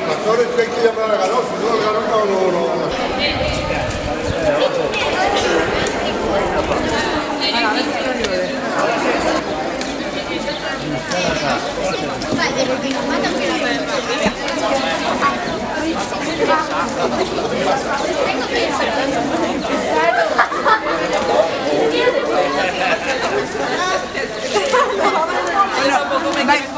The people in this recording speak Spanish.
Pastor, el que ya me lo regaló, si no lo regaló, no lo ganó. Bueno,